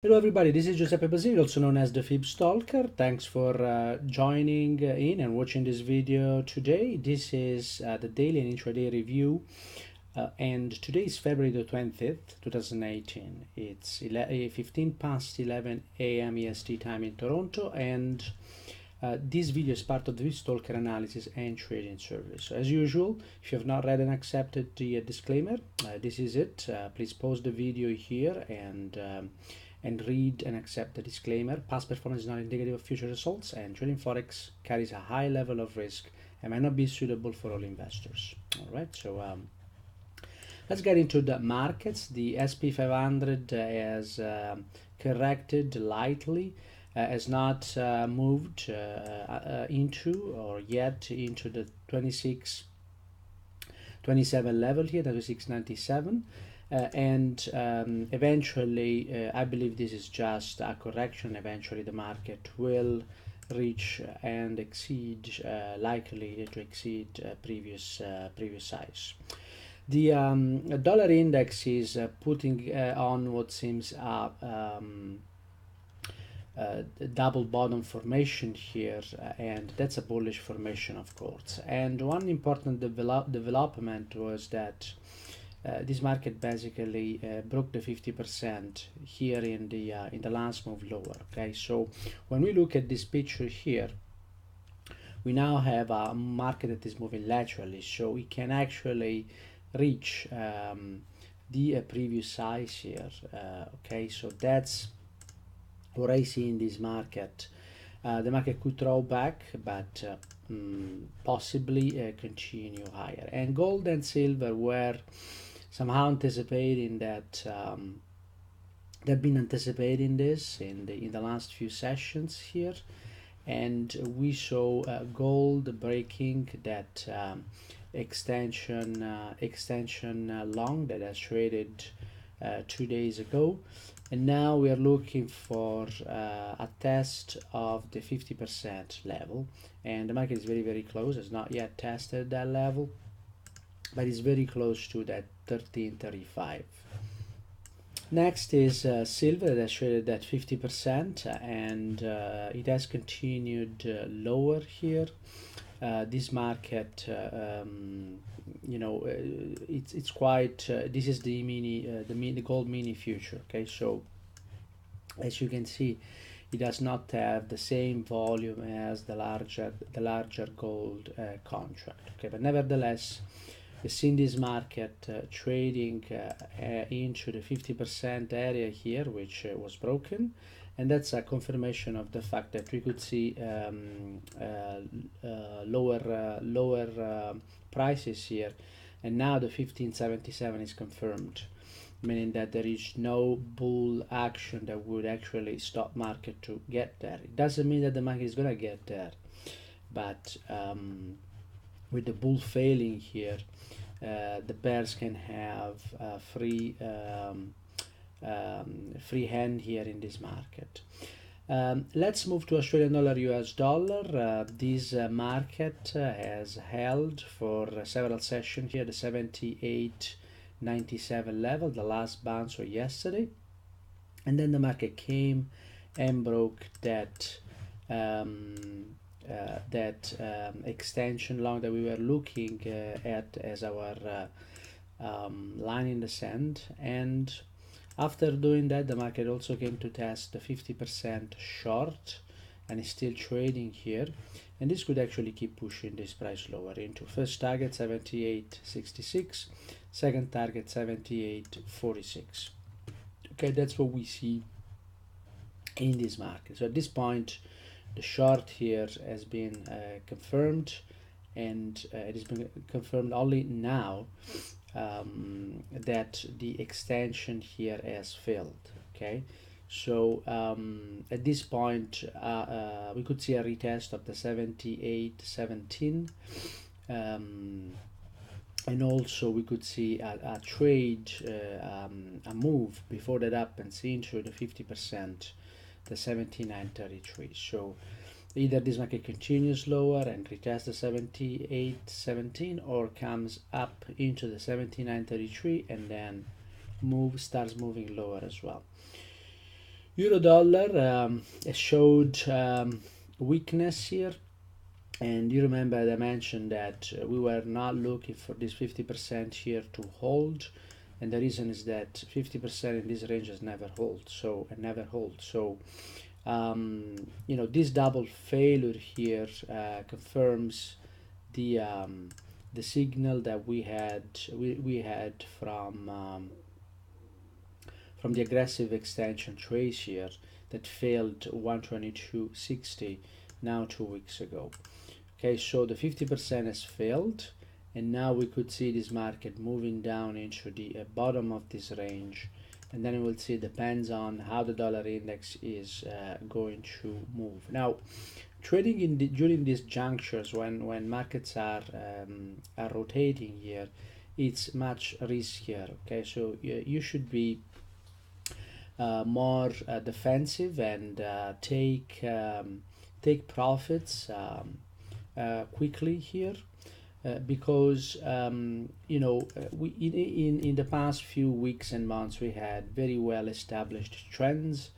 Hello everybody, this is Giuseppe Basile, also known as the FibStalker. Thanks for joining in and watching this video today. This is the daily and intraday review, and today is February the 20th, 2018. It's 15 past 11 a.m. EST time in Toronto, and this video is part of the FibStalker analysis and trading service. So as usual, if you have not read and accepted the disclaimer, this is it. Please pause the video here and read and accept the disclaimer. Past performance is not indicative of future results, and trading forex carries a high level of risk and might not be suitable for all investors. All right, so let's get into the markets. The SP 500 has corrected lightly, has not moved into or yet into the 27 level here, 26.97. And eventually, I believe this is just a correction. Eventually, the market will reach and exceed, likely to exceed previous size. The dollar index is putting on what seems a double bottom formation here, and that's a bullish formation, of course. And one important development was that this market basically broke the 50% here in the last move lower. Okay, so when we look at this picture here, we now have a market that is moving laterally, so we can actually reach the previous size here. Okay, so that's what I see in this market. The market could throw back, but possibly continue higher. And gold and silver were somehow anticipating that they've been anticipating this in the last few sessions here, and we saw gold breaking that extension long that has traded 2 days ago, and now we are looking for a test of the 50% level, and the market is very close. It's not yet tested that level, but it's very close to that 1335. Next is silver that traded at 50%, and it has continued lower here. This market, it's quite. This is the gold mini future. Okay, so as you can see, it does not have the same volume as the larger gold contract. Okay, but nevertheless, we've seen this market trading into the 50% area here, which was broken, and that's a confirmation of the fact that we could see lower prices here, and now the 1577 is confirmed, meaning that there is no bull action that would actually stop market to get there. It doesn't mean that the market is gonna get there, but with the bull failing here, the bears can have free hand here in this market. Let's move to Australian dollar, US dollar. This market has held for several sessions here, the 78.97 level, the last bounce was yesterday, and then the market came and broke that extension long that we were looking at as our line in the sand. And after doing that, the market also came to test the 50% short and is still trading here, and this could actually keep pushing this price lower into first target 78.66, second target 78.46. okay, that's what we see in this market. So at this point, the short here has been confirmed, and it has been confirmed only now that the extension here has filled. Okay, so at this point we could see a retest of the 78.17, and also we could see a trade, a move before that happens into the 50%, the 79.33. So either this market continues lower and retests the 78.17, or comes up into the 79.33 and then starts moving lower as well. Euro dollar showed weakness here, and you remember that I mentioned that we were not looking for this 50% here to hold, and the reason is that 50% in this range has never hold, so you know, this double failure here confirms the signal that we had from the aggressive extension trades here that failed 122.60 now 2 weeks ago. Okay, so the 50% has failed, and now we could see this market moving down into the bottom of this range, and then we'll see, it depends on how the dollar index is going to move. Now, trading during these junctures when markets are rotating here, it's much riskier. Okay, so you should be more defensive and take profits quickly here, because you know, we in the past few weeks and months we had very well established trends.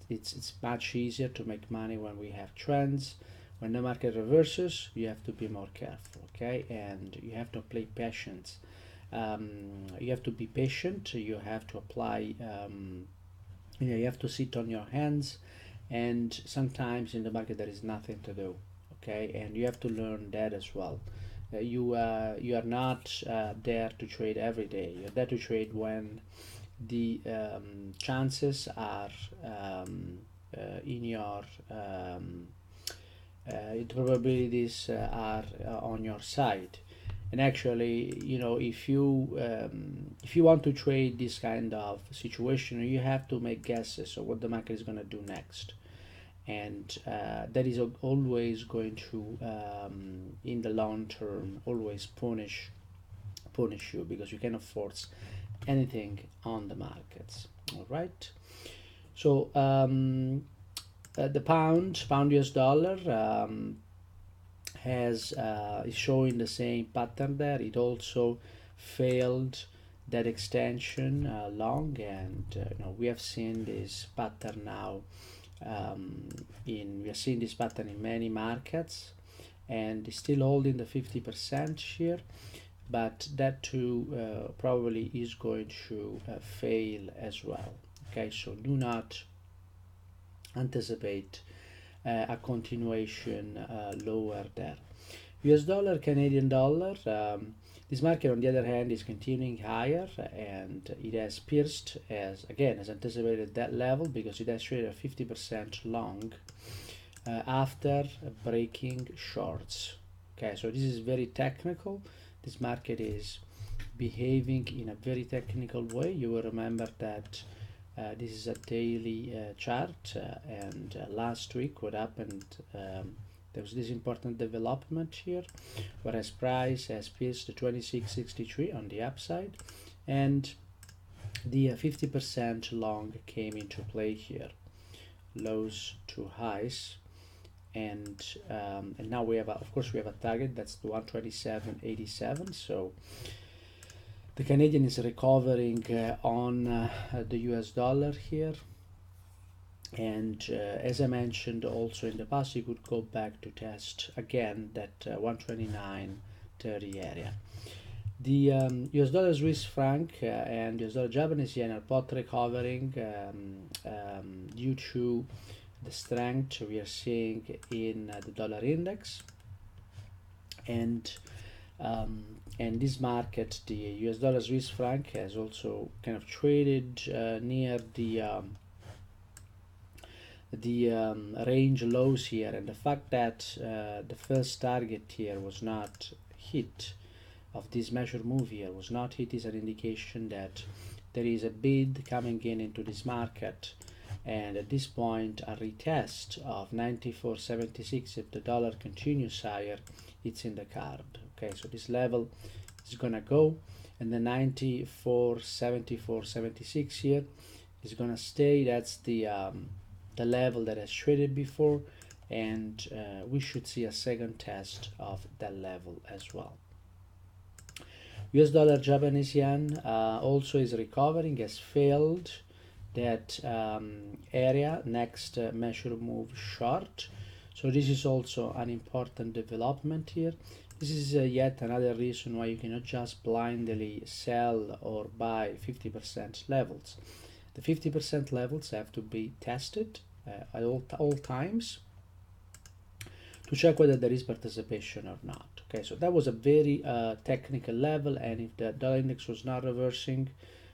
It's much easier to make money when we have trends. When the market reverses, you have to be more careful, okay, and you have to play patience. You have to be patient. You have to apply. You have to sit on your hands, and sometimes in the market there is nothing to do, okay, and you have to learn that as well. You are not there to trade every day. You're there to trade when the chances are in your the probabilities are on your side. And actually, you know, if you want to trade this kind of situation, you have to make guesses of what the market is going to do next, and that is always going to in the long term always punish you, because you cannot force anything on the markets. All right, so the pound US dollar has is showing the same pattern there. It also failed that extension long, and you know, we have seen this pattern now we are seeing this pattern in many markets, and it's still holding the 50% here, but that too probably is going to fail as well. Okay, so do not anticipate a continuation lower there. US dollar, Canadian dollar, this market on the other hand is continuing higher, and it has pierced, as anticipated, that level, because it has traded a 50% long after breaking shorts. Okay, so this is very technical. This market is behaving in a very technical way. You will remember that this is a daily chart, and last week what happened, there was this important development here, whereas price has pierced the 26.63 on the upside, and the 50% long came into play here, lows to highs, and now we have of course we have a target, that's the 127.87. So the Canadian is recovering on the US dollar here, and as I mentioned also in the past, you could go back to test again that 129.30 area. The US dollar Swiss franc and US dollar Japanese yen are both recovering due to the strength we are seeing in the dollar index, and this market, the US dollar Swiss franc, has also kind of traded near the range lows here, and the fact that the first target here was not hit, of this measure move here was not hit, is an indication that there is a bid coming into this market, and at this point a retest of 94.76, if the dollar continues higher, it's in the card. Okay, so this level is gonna go, and the 94.74.76 here is gonna stay. That's the level that has traded before, and we should see a second test of that level as well. US dollar Japanese yen also is recovering, has failed that area next measure move short. So this is also an important development here. This is yet another reason why you cannot just blindly sell or buy 50% levels. The 50% levels have to be tested at all times to check whether there is participation or not. Okay, so that was a very technical level, and if the dollar index was not reversing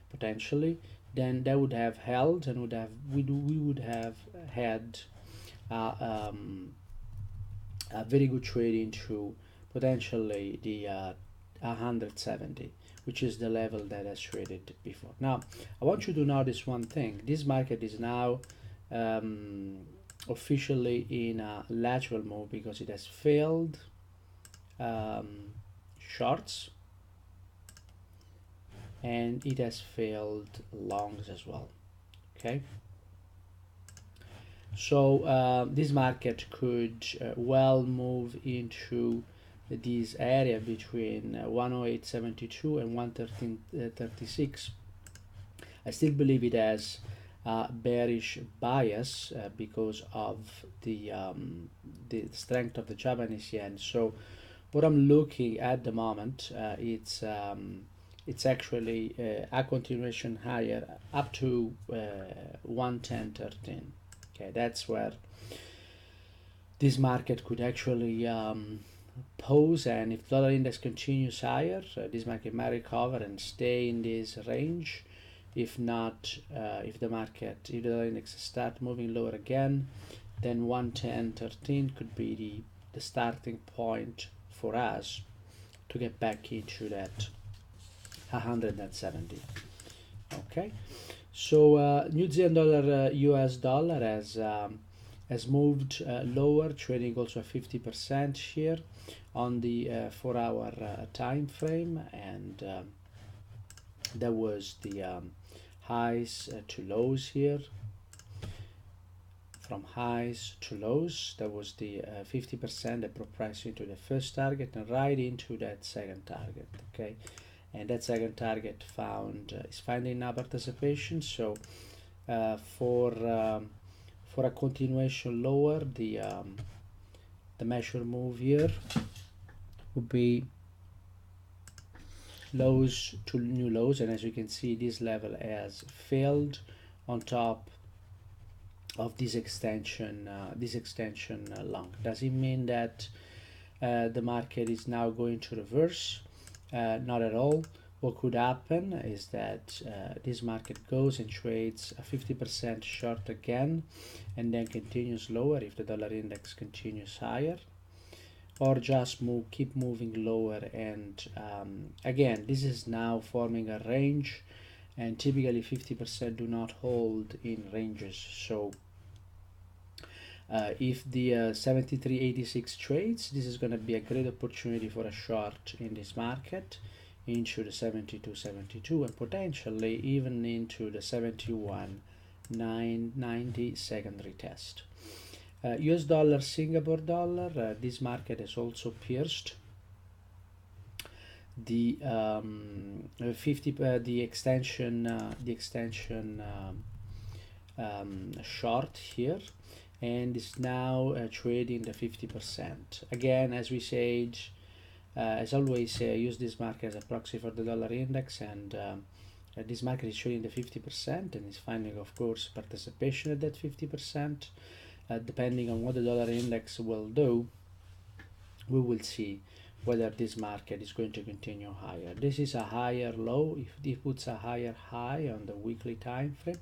potentially, then that would have held and we would have had a very good trade into potentially the 170, which is the level that has traded before. Now, I want you to notice one thing. This market is now officially in a lateral move because it has failed shorts and it has failed longs as well. Okay, so this market could well move into this area between 108.72 and 113.36. I still believe it has bearish bias because of the strength of the Japanese yen. So what I'm looking at the moment, it's actually a continuation higher up to 110.13. Okay, that's where this market could actually pose, and if dollar index continues higher, this market might recover and stay in this range. If not, if the dollar index start moving lower again, then 110.13 could be the starting point for us to get back into that 170. Okay, so New Zealand dollar, US dollar has moved lower, trading also 50% here on the 4-hour time frame, and that was the highs to lows here. From highs to lows, that was the 50% that brought price into the first target and right into that second target. Okay, and that second target is finding now participation. So for a continuation lower, the measure move here would be lows to new lows, and as you can see, this level has failed on top of this extension long. Does it mean that the market is now going to reverse? Not at all. What could happen is that this market goes and trades a 50% short again and then continues lower if the dollar index continues higher, or just keep moving lower, and again, this is now forming a range, and typically 50% do not hold in ranges. So if the 73.86 trades, this is going to be a great opportunity for a short in this market into the 72.72 and potentially even into the 71.990 secondary test. US dollar, Singapore dollar, this market has also pierced the the extension short here, and is now trading the 50%. Again, as we said, as always, use this market as a proxy for the dollar index, and this market is trading the 50% and is finding, of course, participation at that 50%. Depending on what the dollar index will do, we will see whether this market is going to continue higher. This is a higher low. If it puts a higher high on the weekly time frame,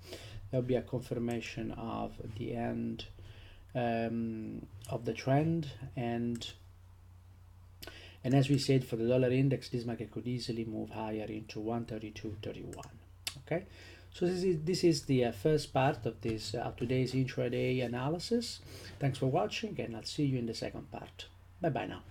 there will be a confirmation of the end of the trend, and as we said, for the dollar index, this market could easily move higher into 132.31. Okay, so this is the first part of this today's intraday analysis. Thanks for watching, and I'll see you in the second part. Bye bye now.